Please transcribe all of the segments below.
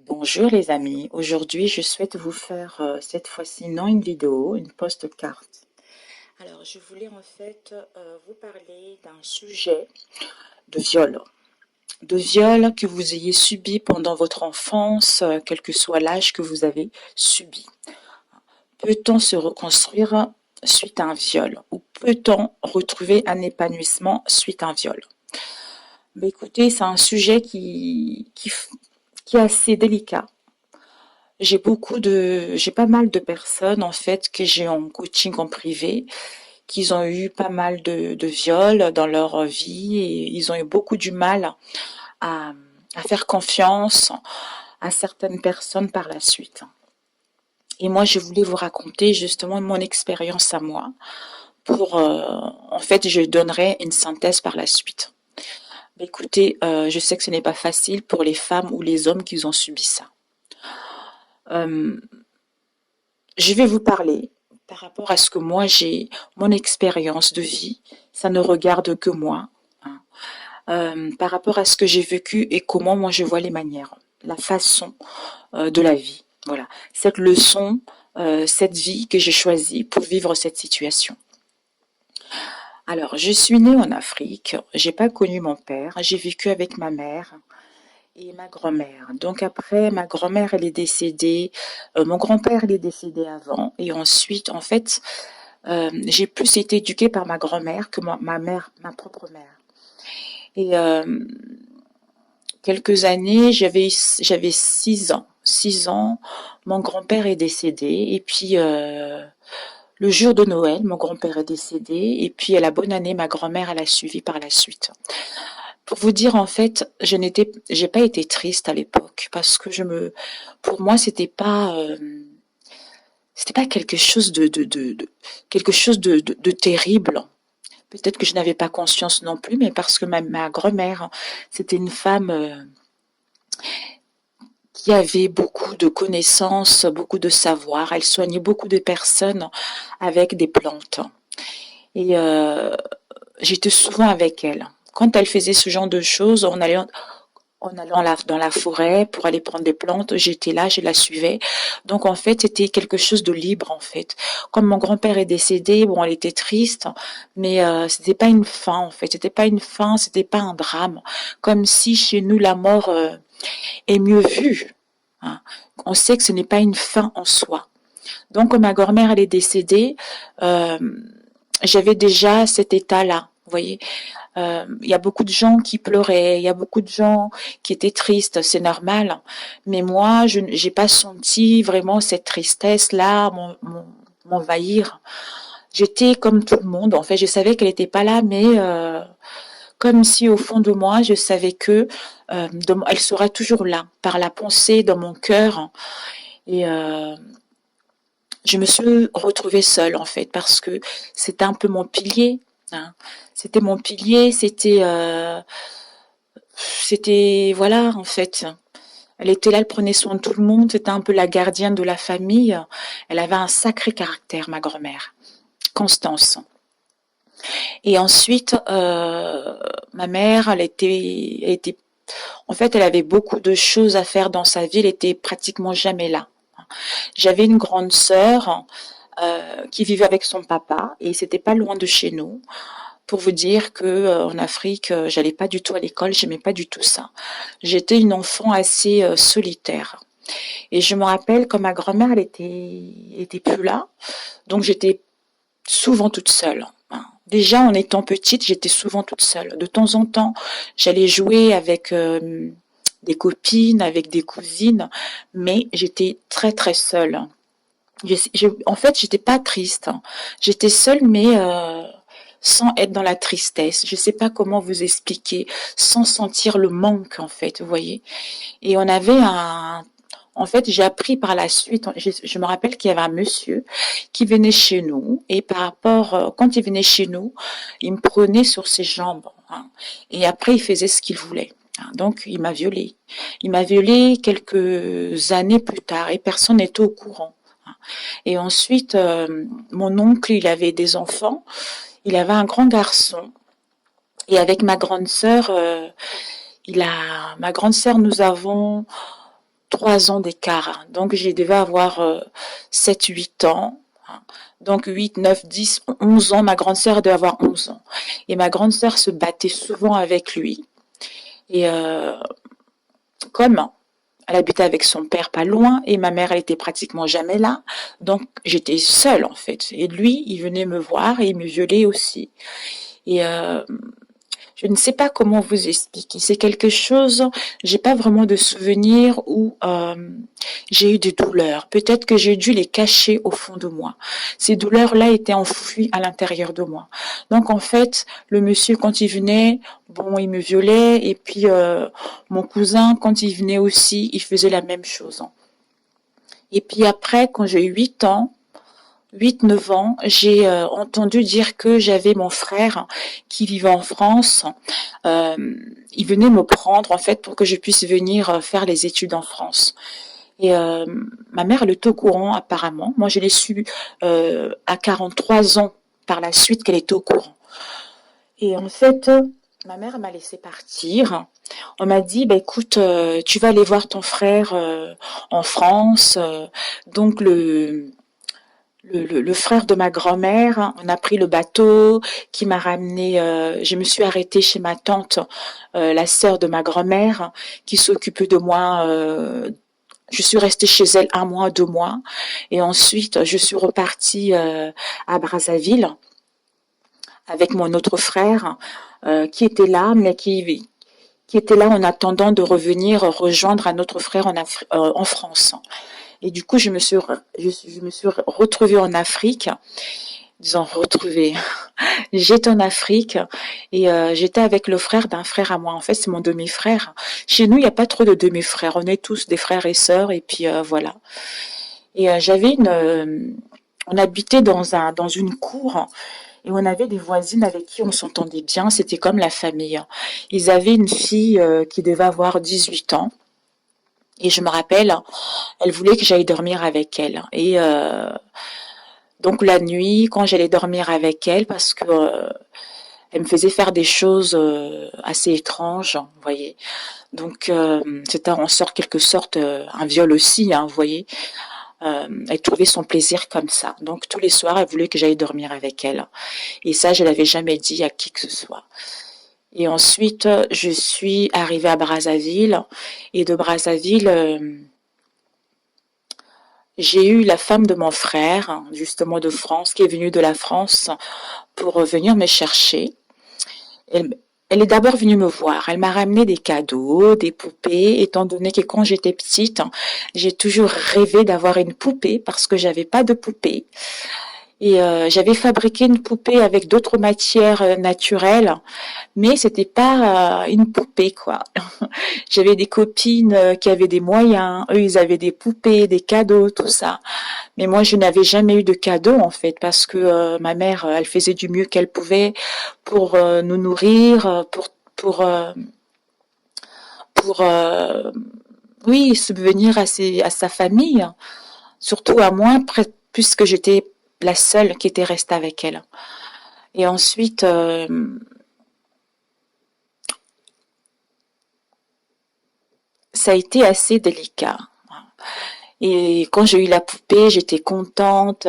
Bonjour les amis, aujourd'hui je souhaite vous faire cette fois-ci non une vidéo, une postcard. Alors je voulais en fait vous parler d'un sujet de viol. De viol que vous ayez subi pendant votre enfance, quel que soit l'âge que vous avez subi. Peut-on se reconstruire suite à un viol ou peut-on retrouver un épanouissement suite à un viol? Mais écoutez, c'est un sujet qui est assez délicat. J'ai pas mal de personnes en fait que j'ai en coaching en privé, qui ont eu pas mal de viols dans leur vie et ils ont eu beaucoup du mal à, à faire confiance à certaines personnes par la suite. Et moi, je voulais vous raconter justement mon expérience à moi pour, en fait, je donnerai une synthèse par la suite. Mais écoutez, je sais que ce n'est pas facile pour les femmes ou les hommes qui ont subi ça. Euh, Je vais vous parler par rapport à ce que moi j'ai, mon expérience de vie, ça ne regarde que moi, hein. Par rapport à ce que j'ai vécu et comment moi je vois les manières, la façon de la vie. Voilà, cette leçon, cette vie que j'ai choisie pour vivre cette situation. Alors, je suis née en Afrique, j'ai pas connu mon père, j'ai vécu avec ma mère et ma grand-mère. Donc après, ma grand-mère, elle est décédée, mon grand-père, il est décédé avant. Et ensuite, en fait, j'ai plus été éduquée par ma grand-mère que ma mère, ma propre mère. Et quelques années, j'avais 6 ans. 6 ans, mon grand-père est décédé. Et puis, le jour de Noël, mon grand-père est décédé. Et puis, à la bonne année, ma grand-mère, elle a suivi par la suite. Pour vous dire, en fait, j'ai pas été triste à l'époque parce que pour moi, c'était pas quelque chose quelque chose de terrible. Peut-être que je n'avais pas conscience non plus, mais parce que ma grand-mère, c'était une femme qui avait beaucoup de connaissances, beaucoup de savoir. Elle soignait beaucoup de personnes avec des plantes. Et j'étais souvent avec elle. Quand elle faisait ce genre de choses, en allant dans la forêt pour aller prendre des plantes, j'étais là, je la suivais. Donc en fait, c'était quelque chose de libre en fait. Comme mon grand-père est décédé, bon, elle était triste, mais c'était pas une fin en fait. C'était pas une fin, c'était pas un drame. Comme si chez nous la mort est mieux vue, hein. On sait que ce n'est pas une fin en soi. Donc quand ma grand-mère elle est décédée, euh, j'avais déjà cet état-là. Vous voyez, il y a beaucoup de gens qui pleuraient, il y a beaucoup de gens qui étaient tristes, c'est normal. Mais moi, je n'ai pas senti vraiment cette tristesse-là m'envahir. J'étais comme tout le monde. En fait, je savais qu'elle n'était pas là, mais comme si au fond de moi, je savais que elle sera toujours là, par la pensée dans mon cœur. Et je me suis retrouvée seule, en fait, parce que c'était un peu mon pilier, hein. C'était mon pilier, c'était, voilà, en fait. Elle était là, elle prenait soin de tout le monde, c'était un peu la gardienne de la famille. Elle avait un sacré caractère, ma grand-mère, Constance. Et ensuite, ma mère, en fait, elle avait beaucoup de choses à faire dans sa vie, elle était pratiquement jamais là. J'avais une grande sœur qui vivait avec son papa et c'était pas loin de chez nous. Pour vous dire que en Afrique, j'allais pas du tout à l'école, j'aimais pas du tout ça. J'étais une enfant assez solitaire. Et je me rappelle quand ma grand-mère elle était plus là, donc j'étais souvent toute seule, hein. Déjà en étant petite, j'étais souvent toute seule. De temps en temps, j'allais jouer avec des copines, avec des cousines, mais j'étais très très seule. En fait, j'étais pas triste, hein. J'étais seule, mais sans être dans la tristesse. Je sais pas comment vous expliquer, sans sentir le manque, en fait, vous voyez. Et on avait en fait, j'ai appris par la suite, je me rappelle qu'il y avait un monsieur qui venait chez nous, et par rapport, quand il venait chez nous, il me prenait sur ses jambes, hein. Et après, il faisait ce qu'il voulait, hein. Donc, il m'a violée. Il m'a violée quelques années plus tard, et personne n'était au courant, hein. Et ensuite, mon oncle, il avait des enfants, il avait un grand garçon, et avec ma grande sœur, ma grande sœur, nous avons 3 ans d'écart. Donc, je devais avoir 7-8 ans. Donc 8, 9, 10, 11 ans. Ma grande sœur devait avoir 11 ans. Et ma grande sœur se battait souvent avec lui. Et comme elle habitait avec son père pas loin et ma mère elle était pratiquement jamais là, donc j'étais seule en fait. Et lui, il venait me voir et il me violait aussi. Et je ne sais pas comment vous expliquer. C'est quelque chose, j'ai pas vraiment de souvenirs où j'ai eu des douleurs. Peut-être que j'ai dû les cacher au fond de moi. Ces douleurs-là étaient enfouies à l'intérieur de moi. Donc en fait, le monsieur quand il venait, bon, il me violait et puis mon cousin quand il venait aussi, il faisait la même chose. Et puis après, quand j'ai eu 8 ans, 8-9 ans, j'ai entendu dire que j'avais mon frère qui vivait en France. Euh, il venait me prendre en fait pour que je puisse venir faire les études en France. Et ma mère, elle était au courant apparemment. Moi, je l'ai su à 43 ans par la suite qu'elle était au courant. Et en fait, ma mère m'a laissé partir. On m'a dit, bah, écoute, tu vas aller voir ton frère en France. Donc le frère de ma grand-mère, on a pris le bateau qui m'a ramené. Je me suis arrêtée chez ma tante, la sœur de ma grand-mère, qui s'occupait de moi. Je suis restée chez elle 1 mois, 2 mois, et ensuite je suis repartie à Brazzaville avec mon autre frère qui était là, mais qui était là en attendant de revenir rejoindre un autre frère en France. Et du coup, je me suis retrouvée en Afrique, disons retrouvée. J'étais en Afrique et j'étais avec le frère d'un frère à moi. En fait, c'est mon demi-frère. Chez nous, il n'y a pas trop de demi-frères. On est tous des frères et sœurs et puis voilà. Et on habitait dans une cour et on avait des voisines avec qui on s'entendait bien. C'était comme la famille. Ils avaient une fille qui devait avoir 18 ans. Et je me rappelle, elle voulait que j'aille dormir avec elle. Et donc la nuit, quand j'allais dormir avec elle, parce que elle me faisait faire des choses assez étranges, vous voyez. Donc c'était en quelque sorte un viol aussi, hein, vous voyez. Elle trouvait son plaisir comme ça. Donc tous les soirs, elle voulait que j'aille dormir avec elle. Et ça, je l'avais jamais dit à qui que ce soit. Et ensuite, je suis arrivée à Brazzaville. Et de Brazzaville, j'ai eu la femme de mon frère, justement de France, qui est venue de la France pour venir me chercher. Elle, elle est d'abord venue me voir. Elle m'a ramené des cadeaux, des poupées, étant donné que quand j'étais petite, j'ai toujours rêvé d'avoir une poupée parce que j'avais pas de poupée. Et j'avais fabriqué une poupée avec d'autres matières naturelles, mais c'était pas une poupée quoi. J'avais des copines qui avaient des moyens, eux ils avaient des poupées, des cadeaux, tout ça. Mais moi je n'avais jamais eu de cadeaux en fait parce que ma mère elle faisait du mieux qu'elle pouvait pour nous nourrir, pour oui subvenir à sa famille, surtout à moi puisque j'étais la seule qui était restée avec elle. Et ensuite, ça a été assez délicat. Et quand j'ai eu la poupée, j'étais contente.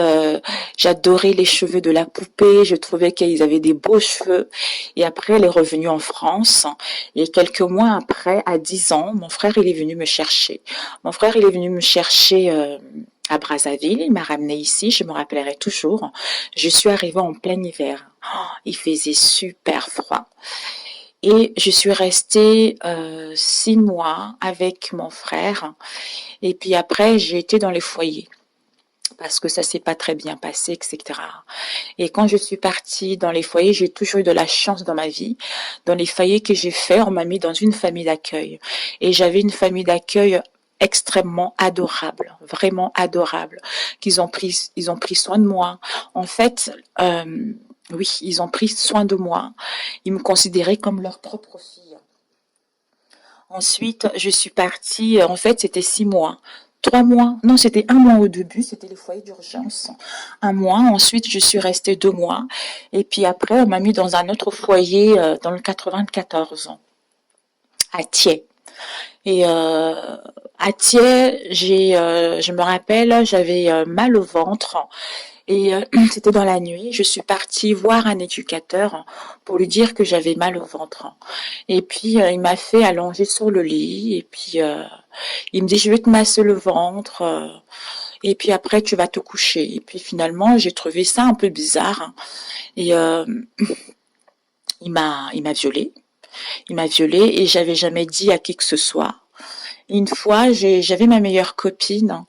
J'adorais les cheveux de la poupée. Je trouvais qu'ils avaient des beaux cheveux. Et après, elle est revenue en France. Et quelques mois après, à 10 ans, mon frère, il est venu me chercher. Mon frère, il est venu me chercher à Brazzaville. Il m'a ramené ici. Je me rappellerai toujours. Je suis arrivée en plein hiver. Oh, il faisait super froid. Et je suis restée 6 mois avec mon frère. Et puis après, j'ai été dans les foyers parce que ça s'est pas très bien passé, etc. Et quand je suis partie dans les foyers, j'ai toujours eu de la chance dans ma vie. Dans les foyers que j'ai fait, on m'a mis dans une famille d'accueil. Et j'avais une famille d'accueil extrêmement adorable, vraiment adorable. Ils ont pris soin de moi. En fait, oui, ils ont pris soin de moi. Ils me considéraient comme leur propre fille. Ensuite, je suis partie, en fait, c'était 6 mois. 3 mois, non, c'était 1 mois au début, c'était le foyer d'urgence. 1 mois, ensuite, je suis restée 2 mois. Et puis après, on m'a mis dans un autre foyer dans le 94 à Thiers. Et à Thiers, je me rappelle, j'avais mal au ventre. Et c'était dans la nuit. Je suis partie voir un éducateur pour lui dire que j'avais mal au ventre. Et puis il m'a fait allonger sur le lit. Et puis il me dit je vais te masser le ventre. Et puis après tu vas te coucher. Et puis finalement j'ai trouvé ça un peu bizarre. Et il m'a violée. Il m'a violée et j'avais jamais dit à qui que ce soit. Une fois, j'avais ma meilleure copine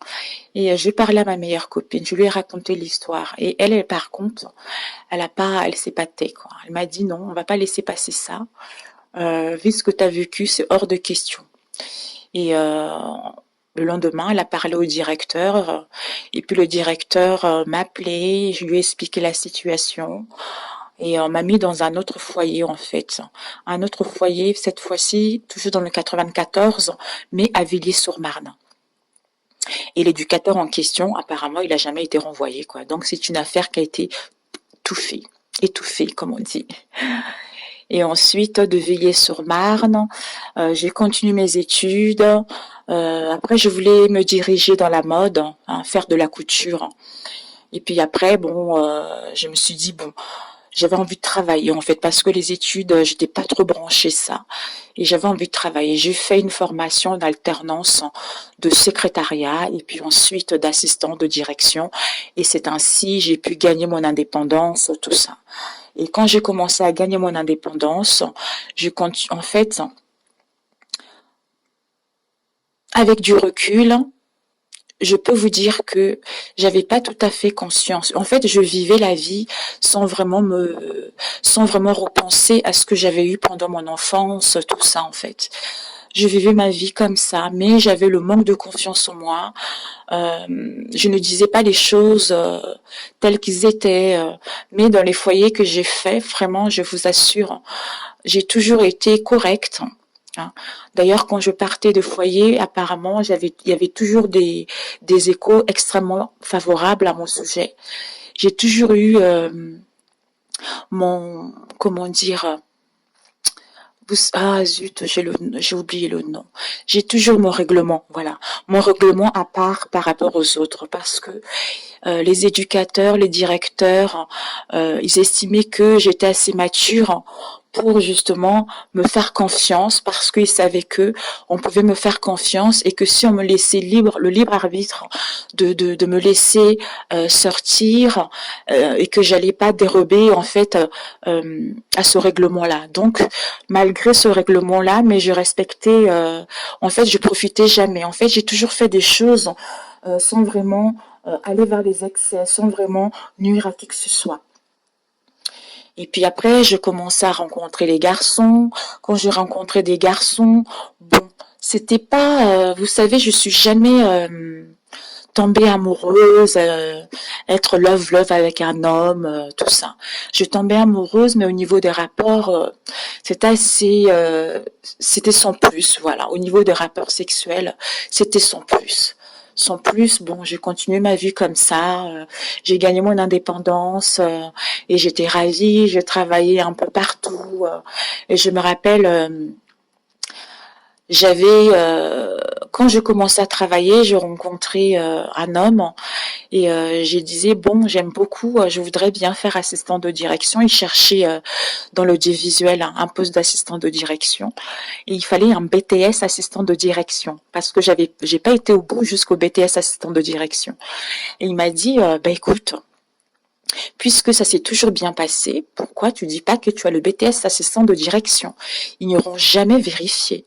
et j'ai parlé à ma meilleure copine. Je lui ai raconté l'histoire et par contre, elle s'est pas tait, quoi. Elle m'a dit non, on va pas laisser passer ça. Vu ce que tu as vécu, c'est hors de question. Et le lendemain, elle a parlé au directeur et puis le directeur m'a appelé. Je lui ai expliqué la situation. Et on m'a mis dans un autre foyer, en fait. Un autre foyer, cette fois-ci, toujours dans le 94, mais à Villiers-sur-Marne. Et l'éducateur en question, apparemment, il a jamais été renvoyé, quoi. Donc, c'est une affaire qui a été étouffée, comme on dit. Et ensuite, de Villiers-sur-Marne, j'ai continué mes études. Après, je voulais me diriger dans la mode, hein, faire de la couture. Et puis après, bon, je me suis dit, bon, j'avais envie de travailler en fait parce que les études, j'étais pas trop branchée ça et j'avais envie de travailler. J'ai fait une formation d'alternance de secrétariat et puis ensuite d'assistant de direction et c'est ainsi j'ai pu gagner mon indépendance, tout ça. Et quand j'ai commencé à gagner mon indépendance, en fait, avec du recul, je peux vous dire que j'avais pas tout à fait conscience. En fait, je vivais la vie sans vraiment repenser à ce que j'avais eu pendant mon enfance, tout ça, en fait. Je vivais ma vie comme ça, mais j'avais le manque de confiance en moi. Je ne disais pas les choses telles qu'ils étaient, mais dans les foyers que j'ai faits, vraiment, je vous assure, j'ai toujours été correcte. Hein. D'ailleurs, quand je partais de foyer, apparemment, il y avait toujours des échos extrêmement favorables à mon sujet. J'ai toujours eu comment dire, ah zut, j'ai oublié le nom. J'ai toujours mon règlement, voilà, mon règlement à part par rapport aux autres, parce que les éducateurs, les directeurs, ils estimaient que j'étais assez mature pour justement me faire confiance parce qu'ils savaient que on pouvait me faire confiance et que si on me laissait le libre arbitre de me laisser sortir et que j'allais pas dérober en fait à ce règlement-là. Donc malgré ce règlement-là, mais je respectais, en fait je profitais jamais. En fait j'ai toujours fait des choses sans vraiment aller vers les excès sans vraiment nuire à qui que ce soit. Et puis après, je commençais à rencontrer les garçons. Quand je rencontrais des garçons, bon, c'était pas, vous savez, je suis jamais tombée amoureuse, être love avec un homme, tout ça. Je tombais amoureuse, mais au niveau des rapports, c'était assez, c'était sans plus, voilà. Au niveau des rapports sexuels, c'était sans plus. Sans plus, bon, j'ai continué ma vie comme ça. J'ai gagné mon indépendance et j'étais ravie. Je travaillais un peu partout. Et je me rappelle, j'avais quand je commençais à travailler, je rencontrais un homme et je disais bon, j'aime beaucoup, je voudrais bien faire assistant de direction. Il cherchait dans l'audiovisuel un poste d'assistant de direction et il fallait un BTS assistant de direction parce que j'ai pas été au bout jusqu'au BTS assistant de direction. Et il m'a dit bah écoute, puisque ça s'est toujours bien passé, pourquoi tu dis pas que tu as le BTS assistant de direction? Ils n'auront jamais vérifié.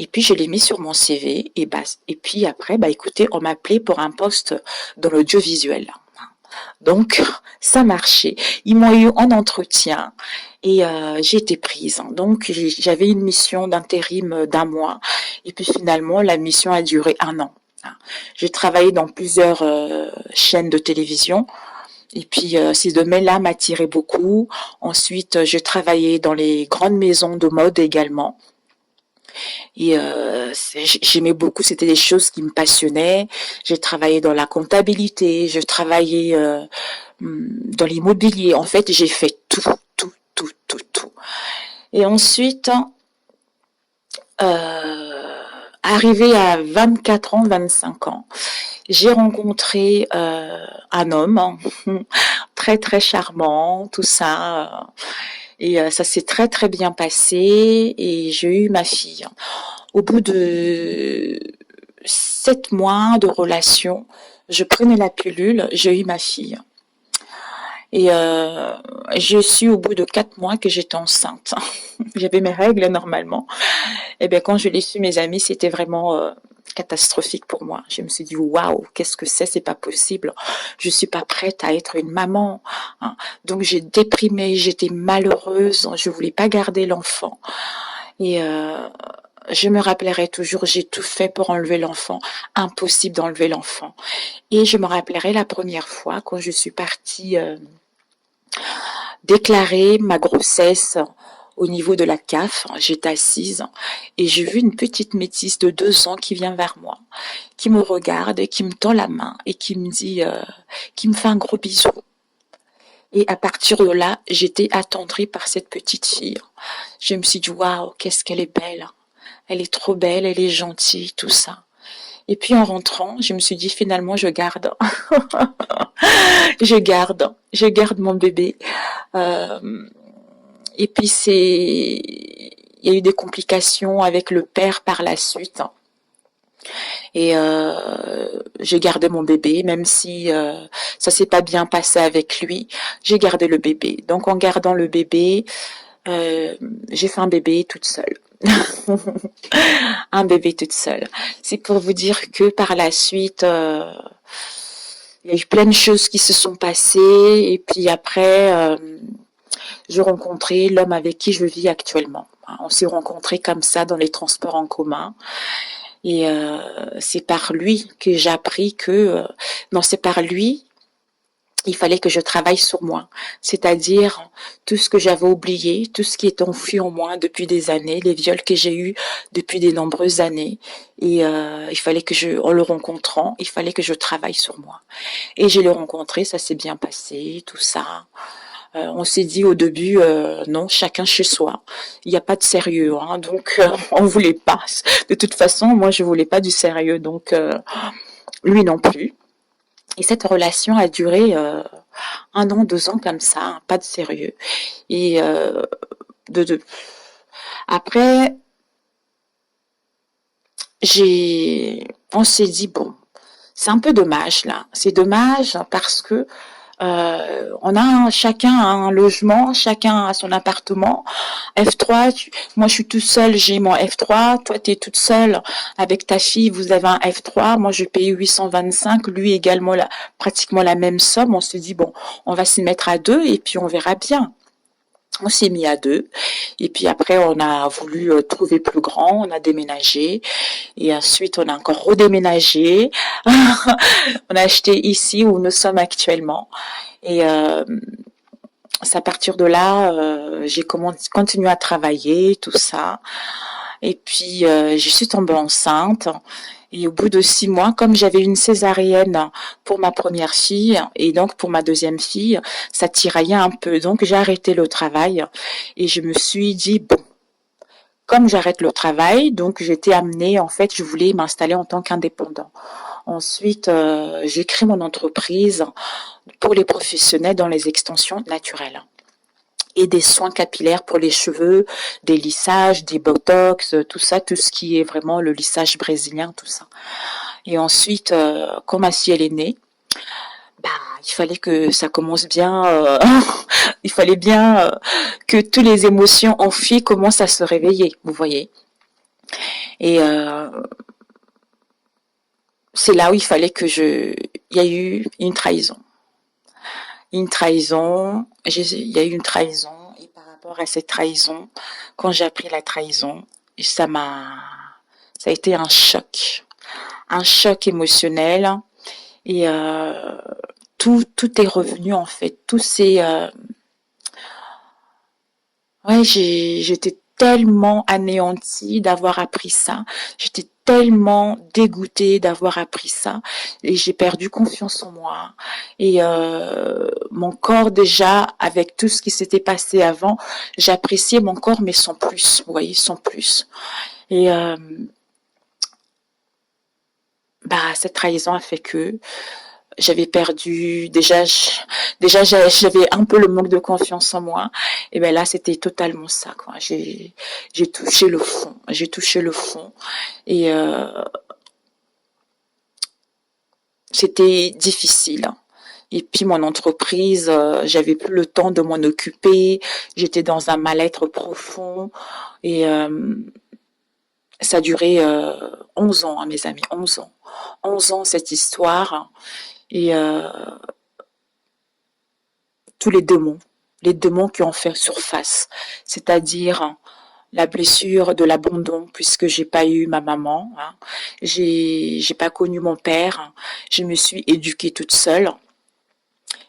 Et puis je l'ai mis sur mon CV et puis après bah écoutez, on m'a appelé pour un poste dans l'audiovisuel. Donc ça marchait. Ils m'ont eu en entretien et j'ai été prise. Donc j'avais une mission d'intérim d'un mois et puis finalement la mission a duré 1 an. J'ai travaillé dans plusieurs chaînes de télévision. Et puis ces domaines-là m'attiraient beaucoup. Ensuite, j'ai travaillé dans les grandes maisons de mode également. Et j'aimais beaucoup, c'était des choses qui me passionnaient. J'ai travaillé dans la comptabilité, je travaillais dans l'immobilier. En fait, j'ai fait tout. Et ensuite, arrivée à 24 ans, 25 ans, j'ai rencontré un homme très très charmant, tout ça. Et ça s'est très très bien passé et j'ai eu ma fille. Au bout de 7 mois de relation, je prenais la pilule, j'ai eu ma fille. Et je suis au bout de 4 mois que j'étais enceinte. J'avais mes règles normalement. Et bien quand je l'ai su, mes amis, c'était vraiment catastrophique pour moi. Je me suis dit waouh, qu'est-ce que c'est pas possible. Je suis pas prête à être une maman. Hein. Donc j'ai déprimé, j'étais malheureuse, je voulais pas garder l'enfant. Et je me rappellerai toujours, j'ai tout fait pour enlever l'enfant, impossible d'enlever l'enfant. Et je me rappellerai la première fois quand je suis partie déclarer ma grossesse au niveau de la CAF. J'étais assise et j'ai vu une petite métisse de 2 ans qui vient vers moi, qui me regarde et qui me tend la main et qui me dit, qui me fait un gros bisou. Et à partir de là, j'étais attendrie par cette petite fille. Je me suis dit, waouh, qu'est-ce qu'elle est belle. Elle est trop belle, elle est gentille, tout ça. Et puis en rentrant, je me suis dit finalement je garde, je garde mon bébé. Euh, et puis il y a eu des complications avec le père par la suite. Et j'ai gardé mon bébé, même si ça s'est pas bien passé avec lui. J'ai gardé le bébé. Donc en gardant le bébé, j'ai fait un bébé toute seule. Un bébé toute seule. C'est pour vous dire que par la suite, il y a eu plein de choses qui se sont passées. Et puis après, j'ai rencontré l'homme avec qui je vis actuellement. On s'est rencontrés comme ça dans les transports en commun. Et c'est par lui que j'ai appris que... non, c'est par lui il fallait que je travaille sur moi, c'est-à-dire tout ce que j'avais oublié, tout ce qui est enfoui en moi depuis des années, les viols que j'ai eus depuis de nombreuses années. Et il fallait en le rencontrant, il fallait que je travaille sur moi. Et je l'ai rencontré, ça s'est bien passé, tout ça. On s'est dit au début, non, chacun chez soi. Il n'y a pas de sérieux, hein, donc on voulait pas. De toute façon, moi, je voulais pas du sérieux, donc lui non plus. Et cette relation a duré 1 an, 2 ans comme ça, hein, pas de sérieux. Et après, on s'est dit bon, c'est un peu dommage là. C'est dommage parce que on a chacun un logement, chacun a son appartement. F3, moi je suis toute seule, j'ai mon F3, toi tu es toute seule avec ta fille, vous avez un F3, moi je paye 825, lui également pratiquement la même somme. On se dit bon, on va s'y mettre à deux et puis on verra bien. On s'est mis à deux et puis après on a voulu trouver plus grand, on a déménagé et ensuite on a encore redéménagé. On a acheté ici où nous sommes actuellement et c'est à partir de là j'ai continué à travailler tout ça et puis je suis tombée enceinte. Et au bout de 6 mois, comme j'avais une césarienne pour ma première fille et donc pour ma deuxième fille, ça tiraillait un peu. Donc j'ai arrêté le travail et je me suis dit, bon, comme j'arrête le travail, donc j'étais amenée, en fait, je voulais m'installer en tant qu'indépendant. Ensuite, j'ai créé mon entreprise pour les professionnels dans les extensions naturelles et des soins capillaires pour les cheveux, des lissages, des botox, tout ça, tout ce qui est vraiment le lissage brésilien, tout ça. Et ensuite, quand ma fille elle est née, bah, il fallait que ça commence bien, il fallait bien que toutes les émotions enfuies commencent à se réveiller, vous voyez. Et c'est là où il fallait que il y a eu une trahison. Il y a eu une trahison, et par rapport à cette trahison, quand j'ai appris la trahison, ça a été un choc émotionnel, et tout est revenu en fait, ouais, j'étais tellement anéantie d'avoir appris ça. J'étais tellement dégoûtée d'avoir appris ça. Et j'ai perdu confiance en moi. Et mon corps déjà, avec tout ce qui s'était passé avant, j'appréciais mon corps, mais sans plus. Vous voyez, sans plus. Et bah, cette trahison a fait que j'avais perdu, j'avais un peu le manque de confiance en moi. Et ben là, c'était totalement ça, quoi. J'ai touché le fond. J'ai touché le fond. Et c'était difficile. Et puis mon entreprise, j'avais plus le temps de m'en occuper. J'étais dans un mal-être profond. Et ça a duré 11 ans, hein, mes amis, 11 ans. 11 ans, cette histoire. Et tous les démons qui ont fait surface, c'est-à-dire la blessure de l'abandon, puisque j'ai pas eu ma maman, hein. J'ai pas connu mon père, hein. Je me suis éduquée toute seule.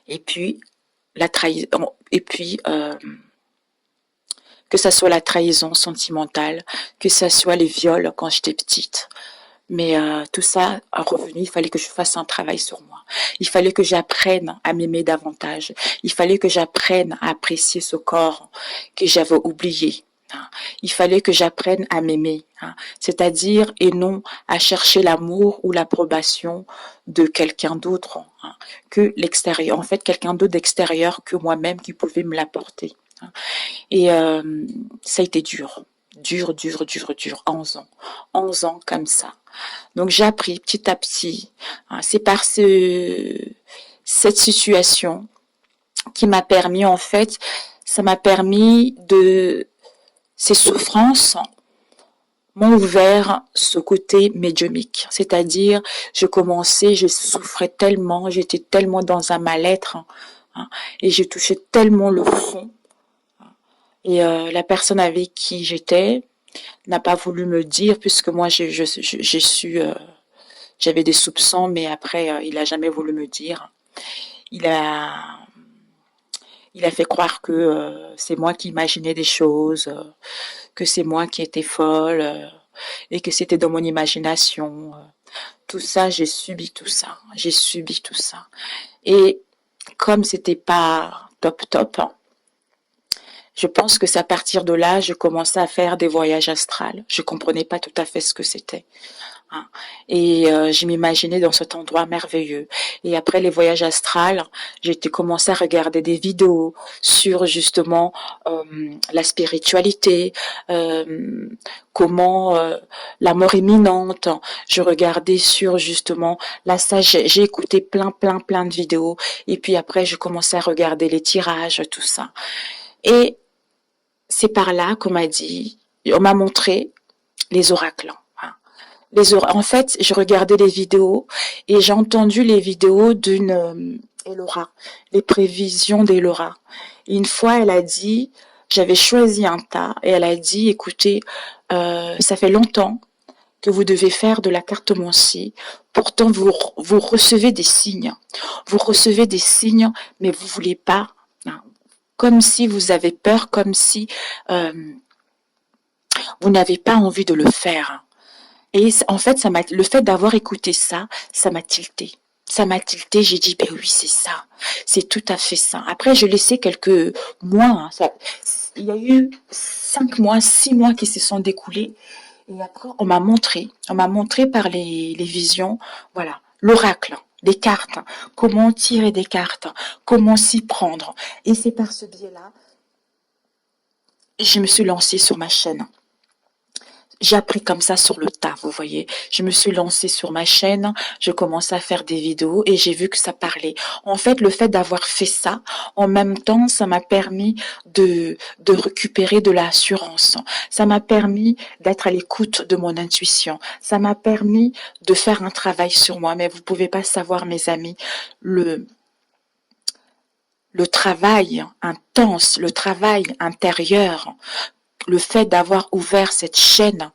Et puis la trahison, et puis que ça soit la trahison sentimentale, que ça soit les viols quand j'étais petite. Mais tout ça a revenu, il fallait que je fasse un travail sur moi. Il fallait que j'apprenne à m'aimer davantage. Il fallait que j'apprenne à apprécier ce corps que j'avais oublié. Il fallait que j'apprenne à m'aimer, c'est-à-dire et non à chercher l'amour ou l'approbation de quelqu'un d'autre, que l'extérieur. En fait, quelqu'un d'autre d'extérieur que moi-même qui pouvait me l'apporter. Et ça a été dur. Dur, dur, dur, dur. 11 ans. 11 ans comme ça. Donc j'ai appris petit à petit. C'est par cette situation qui m'a permis, en fait, ça m'a permis de... Ces souffrances m'ont ouvert ce côté médiumique. C'est-à-dire, je souffrais tellement, j'étais tellement dans un mal-être, et j'ai touché tellement le fond. Et la personne avec qui j'étais n'a pas voulu me dire, puisque moi j'ai su, j'avais des soupçons, mais après il a jamais voulu me dire. Il a il a fait croire que c'est moi qui imaginais des choses, que c'est moi qui étais folle, et que c'était dans mon imagination. Tout ça, j'ai subi tout ça. J'ai subi tout ça. Et comme c'était pas top top, je pense que c'est à partir de là, je commençais à faire des voyages astrales. Je comprenais pas tout à fait ce que c'était. Et je m'imaginais dans cet endroit merveilleux. Et après les voyages astrales, j'ai commencé à regarder des vidéos sur justement la spiritualité, comment la mort imminente. Je regardais sur justement la sagesse. J'ai écouté plein de vidéos. Et puis après, je commençais à regarder les tirages, tout ça. Et c'est par là qu'on m'a dit, on m'a montré les oracles. En fait, je regardais les vidéos et j'ai entendu les vidéos d'une Elora, les prévisions d'Elora. Une fois, elle a dit, j'avais choisi un tas et elle a dit, écoutez, ça fait longtemps que vous devez faire de la cartomancie. Pourtant, vous recevez des signes. Vous recevez des signes, mais vous voulez pas. Comme si vous avez peur, comme si vous n'avez pas envie de le faire. Et en fait, le fait d'avoir écouté ça, ça m'a tilté. Ça m'a tilté, j'ai dit, ben oui, c'est ça. C'est tout à fait ça. Après, je laissais quelques mois. Il y a eu 5 mois, 6 mois qui se sont découlés. Et après, on m'a montré par les visions, voilà, l'oracle, des cartes, comment tirer des cartes, comment s'y prendre. Et c'est par ce biais-là, je me suis lancée sur ma chaîne. J'ai appris comme ça sur le tas, vous voyez. Je me suis lancée sur ma chaîne, je commençais à faire des vidéos et j'ai vu que ça parlait. En fait, le fait d'avoir fait ça, en même temps, ça m'a permis de récupérer de l'assurance. Ça m'a permis d'être à l'écoute de mon intuition. Ça m'a permis de faire un travail sur moi. Mais vous pouvez pas savoir, mes amis, le travail intense, le travail intérieur, le fait d'avoir ouvert cette chaîne,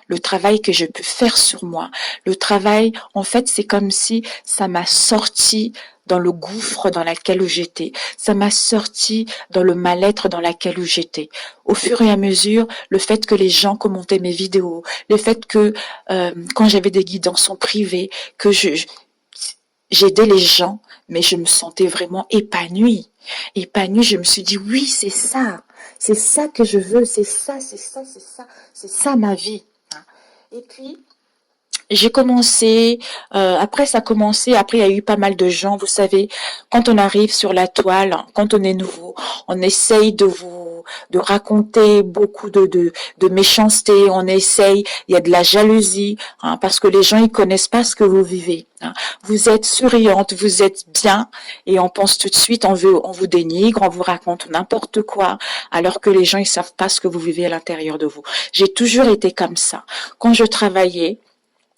le travail que je peux faire sur moi, le travail, en fait, c'est comme si ça m'a sorti dans le gouffre dans lequel j'étais. Ça m'a sorti dans le mal-être dans lequel j'étais. Au fur et à mesure, le fait que les gens commentaient mes vidéos, le fait que quand j'avais des guidances en privé, que j'aidais les gens, mais je me sentais vraiment épanouie. Épanouie, je me suis dit, oui, c'est ça que je veux, c'est ça ma vie. Et puis, J'ai commencé, après ça a commencé, après il y a eu pas mal de gens, vous savez, quand on arrive sur la toile, quand on est nouveau, on essaye de raconter beaucoup de méchanceté, on essaye, il y a de la jalousie, hein, parce que les gens ils connaissent pas ce que vous vivez. Hein. Vous êtes souriante, vous êtes bien, et on pense tout de suite, on vous dénigre, on vous raconte n'importe quoi, alors que les gens ils savent pas ce que vous vivez à l'intérieur de vous. J'ai toujours été comme ça. Quand je travaillais,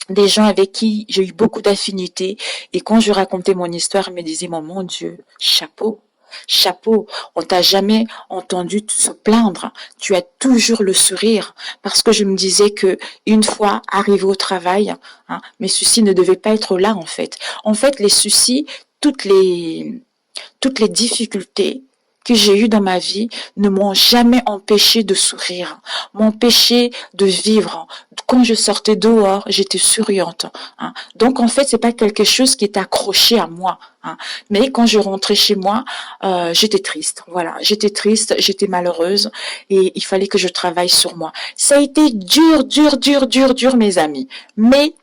des gens avec qui j'ai eu beaucoup d'affinités. Et quand je racontais mon histoire, ils me disaient, mon Dieu, chapeau, chapeau, on t'a jamais entendu se plaindre. Tu as toujours le sourire. Parce que je me disais que une fois arrivé au travail, hein, mes soucis ne devaient pas être là, en fait. En fait, les soucis, toutes les, toutes les difficultés que j'ai eues dans ma vie ne m'ont jamais empêché de sourire, m'empêché de vivre. Quand je sortais dehors, j'étais souriante. Hein. Donc en fait, c'est pas quelque chose qui est accroché à moi. Hein. Mais quand je rentrais chez moi, j'étais triste. Voilà, j'étais triste, j'étais malheureuse et il fallait que je travaille sur moi. Ça a été dur, dur, dur, dur, dur, mes amis. Mais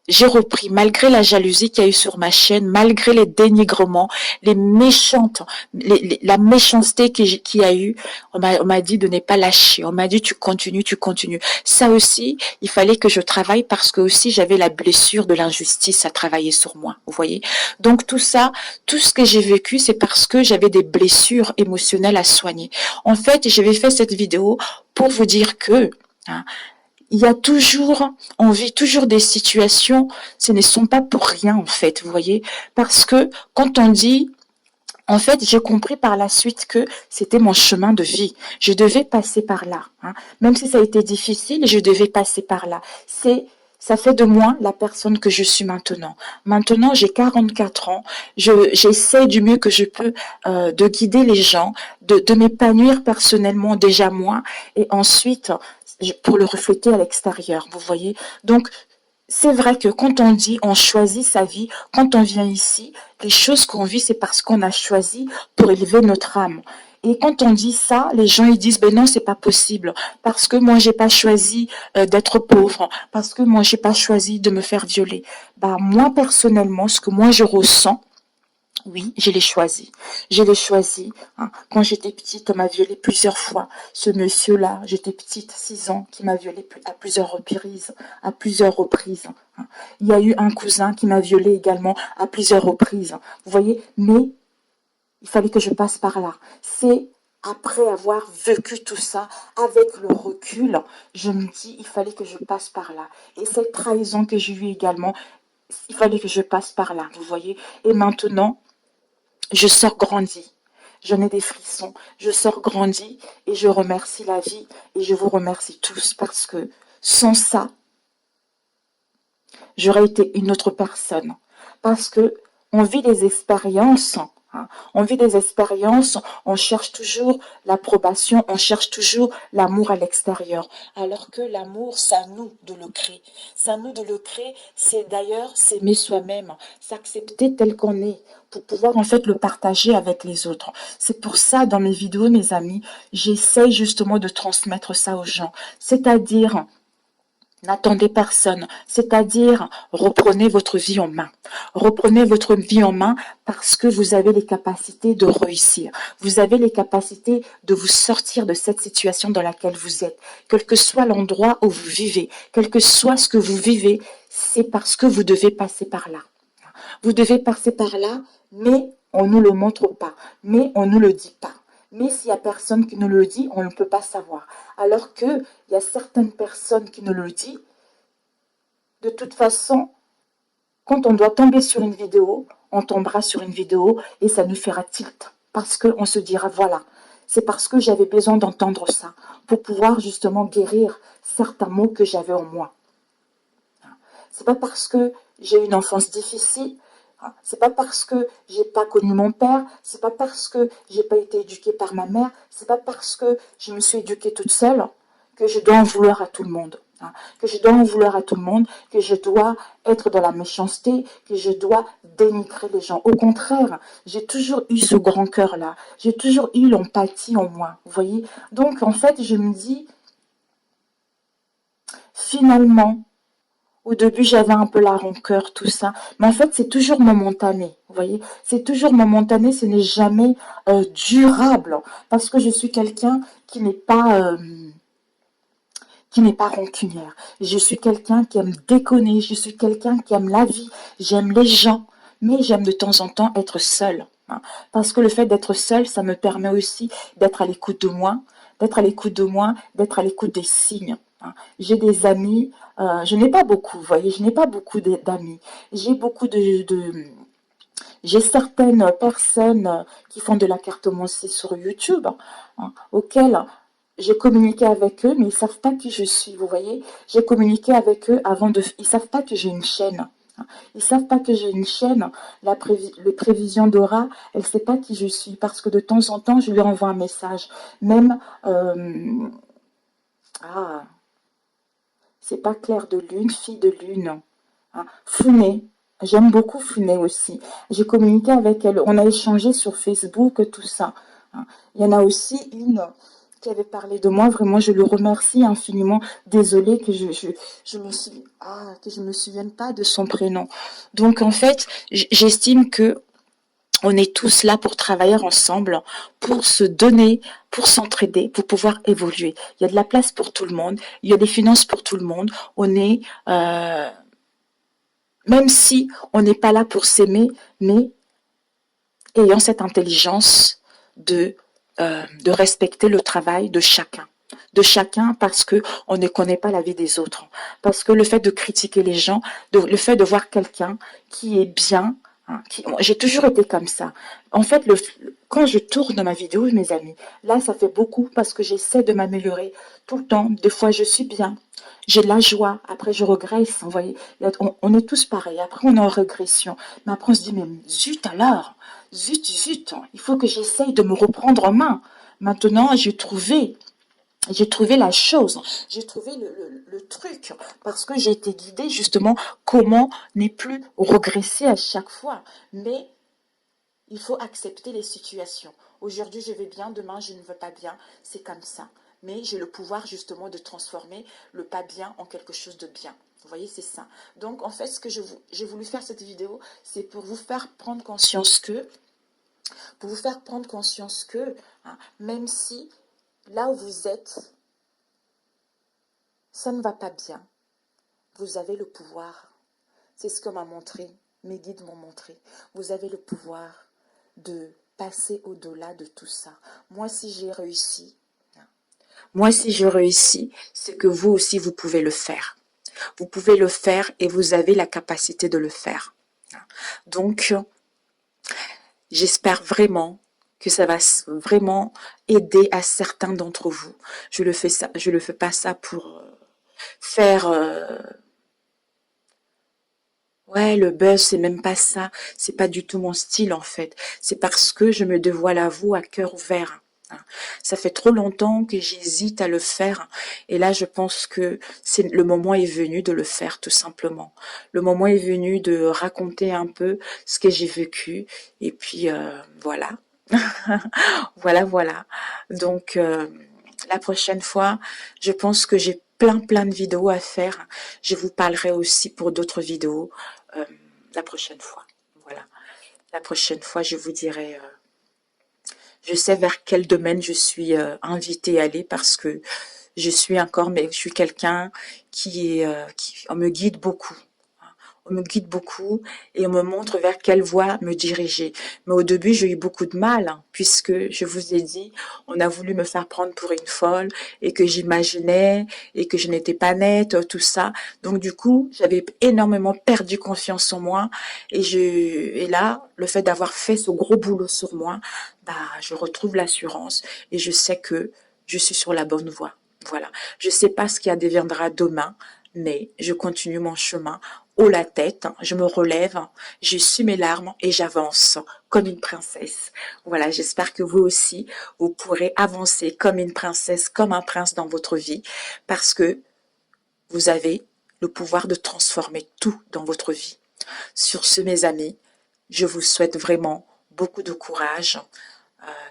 j'ai repris, malgré la jalousie qu'il y a eu sur ma chaîne, malgré les dénigrements, les méchantes, la méchanceté qu'il y a eu. On m'a dit de ne pas lâcher. On m'a dit tu continues, tu continues. Ça aussi, il fallait que je travaille parce que aussi j'avais la blessure de l'injustice à travailler sur moi. Vous voyez. Donc tout ça, tout ce que j'ai vécu, c'est parce que j'avais des blessures émotionnelles à soigner. En fait, j'avais fait cette vidéo pour vous dire que hein, il y a toujours, on vit toujours des situations, ce ne sont pas pour rien en fait, vous voyez, parce que quand on dit, en fait, j'ai compris par la suite que c'était mon chemin de vie, je devais passer par là, hein. Même si ça a été difficile, je devais passer par là. Ça fait de moi la personne que je suis maintenant. Maintenant, j'ai 44 ans. J'essaie du mieux que je peux de guider les gens, de m'épanouir personnellement déjà moi, et ensuite pour le refléter à l'extérieur, vous voyez. Donc, c'est vrai que quand on dit on choisit sa vie, quand on vient ici, les choses qu'on vit, c'est parce qu'on a choisi pour élever notre âme. Et quand on dit ça, les gens ils disent ben non, c'est pas possible parce que moi j'ai pas choisi d'être pauvre, parce que moi j'ai pas choisi de me faire violer. Bah moi personnellement, ce que moi je ressens, oui, je l'ai choisi. Je l'ai choisi. Hein. Quand j'étais petite, on m'a violée plusieurs fois. Ce monsieur-là, j'étais petite, 6 ans, qui m'a violée à plusieurs reprises. À plusieurs reprises. Hein. Il y a eu un cousin qui m'a violée également à plusieurs reprises. Vous voyez, mais il fallait que je passe par là. C'est après avoir vécu tout ça, avec le recul, je me dis, il fallait que je passe par là. Et cette trahison que j'ai eue également, il fallait que je passe par là, vous voyez. Et maintenant, je sors grandi. J'en ai des frissons. Je sors grandi et je remercie la vie et je vous remercie tous parce que sans ça, j'aurais été une autre personne. Parce que on vit des expériences. Hein. On vit des expériences, on cherche toujours l'approbation, on cherche toujours l'amour à l'extérieur. Alors que l'amour, c'est à nous de le créer. C'est à nous de le créer, c'est d'ailleurs s'aimer soi-même, s'accepter tel qu'on est, pour pouvoir en fait le partager avec les autres. C'est pour ça, dans mes vidéos, mes amis, j'essaye justement de transmettre ça aux gens. C'est-à-dire, n'attendez personne, c'est-à-dire reprenez votre vie en main. Reprenez votre vie en main parce que vous avez les capacités de réussir. Vous avez les capacités de vous sortir de cette situation dans laquelle vous êtes. Quel que soit l'endroit où vous vivez, quel que soit ce que vous vivez, c'est parce que vous devez passer par là. Vous devez passer par là, mais on ne nous le montre pas, mais on ne nous le dit pas. Mais s'il y a personne qui nous le dit, on ne peut pas savoir. Alors qu'il y a certaines personnes qui nous le disent, de toute façon, quand on doit tomber sur une vidéo, on tombera sur une vidéo et ça nous fera tilt. Parce qu'on se dira, voilà, c'est parce que j'avais besoin d'entendre ça pour pouvoir justement guérir certains mots que j'avais en moi. C'est pas parce que j'ai eu une enfance difficile, c'est pas parce que j'ai pas connu mon père, c'est pas parce que j'ai pas été éduquée par ma mère, c'est pas parce que je me suis éduquée toute seule que je dois en vouloir à tout le monde. Que je dois en vouloir à tout le monde, que je dois être dans la méchanceté, que je dois dénigrer les gens. Au contraire, j'ai toujours eu ce grand cœur-là. J'ai toujours eu l'empathie en moi, vous voyez. Donc, en fait, je me dis, finalement, Au début, j'avais un peu la rancœur, tout ça. Mais en fait, c'est toujours momentané. Vous voyez, c'est toujours momentané. Ce n'est jamais durable. Parce que je suis quelqu'un qui n'est pas rancunière. Je suis quelqu'un qui aime déconner. Je suis quelqu'un qui aime la vie. J'aime les gens. Mais j'aime de temps en temps être seule. Hein. Parce que le fait d'être seule, ça me permet aussi d'être à l'écoute de moi, d'être à l'écoute de moi, d'être à l'écoute des signes. Hein. J'ai des amis, je n'ai pas beaucoup, vous voyez, je n'ai pas beaucoup d'amis. J'ai beaucoup j'ai certaines personnes qui font de la cartomancie sur YouTube, hein, auxquelles j'ai communiqué avec eux, mais ils savent pas qui je suis, vous voyez. J'ai communiqué avec eux avant de... Ils savent pas que j'ai une chaîne. Hein. Ils savent pas que j'ai une chaîne. Les prévisions d'Aura, elle sait pas qui je suis, parce que de temps en temps, je lui envoie un message. Même... ah, c'est pas clair de lune, fille de lune. Hein. Funé. J'aime beaucoup Funé aussi. J'ai communiqué avec elle. On a échangé sur Facebook, tout ça. Hein. Il y en a aussi une qui avait parlé de moi. Vraiment, je le remercie infiniment. Désolée que que je me souvienne pas de son prénom. Donc, en fait, j'estime que on est tous là pour travailler ensemble, pour se donner, pour s'entraider, pour pouvoir évoluer. Il y a de la place pour tout le monde, il y a des finances pour tout le monde. On est, même si on n'est pas là pour s'aimer, mais ayant cette intelligence de respecter le travail de chacun. De chacun parce que on ne connaît pas la vie des autres. Parce que le fait de critiquer les gens, le fait de voir quelqu'un qui est bien, hein, j'ai toujours été comme ça. En fait, quand je tourne ma vidéo, mes amis, là, ça fait beaucoup parce que j'essaie de m'améliorer tout le temps. Des fois, je suis bien. J'ai de la joie. Après, je regresse. Vous voyez, on est tous pareils. Après, on est en régression. Mais après, on se dit, mais zut alors, zut, il faut que j'essaye de me reprendre en main. Maintenant, j'ai trouvé la chose, j'ai trouvé le truc, parce que j'ai été guidée justement comment ne plus regresser à chaque fois. Mais il faut accepter les situations. Aujourd'hui, je vais bien, demain, je ne veux pas bien. C'est comme ça. Mais j'ai le pouvoir justement de transformer le pas bien en quelque chose de bien. Vous voyez, c'est ça. Donc, en fait, ce que j'ai voulu faire cette vidéo, c'est pour vous faire prendre conscience que, hein, même si là où vous êtes, ça ne va pas bien, vous avez le pouvoir. C'est ce que m'a montré, mes guides m'ont montré. Vous avez le pouvoir de passer au-delà de tout ça. Moi, si j'ai réussi, c'est que vous aussi, vous pouvez le faire. Vous pouvez le faire et vous avez la capacité de le faire. Donc, j'espère vraiment que ça va vraiment aider à certains d'entre vous. Je le fais pas ça pour faire ouais, le buzz, c'est même pas ça. C'est pas du tout mon style, en fait. C'est parce que je me dévoile à vous à cœur ouvert. Hein. Ça fait trop longtemps que j'hésite à le faire. Et là, je pense que le moment est venu de le faire, tout simplement. Le moment est venu de raconter un peu ce que j'ai vécu. Et puis, voilà. Voilà. Donc, la prochaine fois, je pense que j'ai plein de vidéos à faire. Je vous parlerai aussi pour d'autres vidéos la prochaine fois. Voilà. La prochaine fois, je vous dirai, je sais vers quel domaine je suis invitée à aller parce que je suis encore, mais je suis quelqu'un on me guide beaucoup. On me guide beaucoup et on me montre vers quelle voie me diriger. Mais au début, j'ai eu beaucoup de mal, hein, puisque je vous ai dit, on a voulu me faire prendre pour une folle et que j'imaginais et que je n'étais pas nette, tout ça. Donc du coup, j'avais énormément perdu confiance en moi et là, le fait d'avoir fait ce gros boulot sur moi, bah, je retrouve l'assurance et je sais que je suis sur la bonne voie. Voilà. Je sais pas ce qui adviendra demain, mais je continue mon chemin haut la tête, je me relève, j'essuie mes larmes et j'avance comme une princesse. Voilà, j'espère que vous aussi, vous pourrez avancer comme une princesse, comme un prince dans votre vie, parce que vous avez le pouvoir de transformer tout dans votre vie. Sur ce, mes amis, je vous souhaite vraiment beaucoup de courage.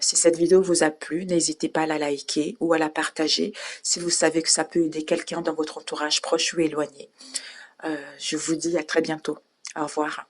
Si cette vidéo vous a plu, n'hésitez pas à la liker ou à la partager si vous savez que ça peut aider quelqu'un dans votre entourage proche ou éloigné. Je vous dis à très bientôt. Au revoir.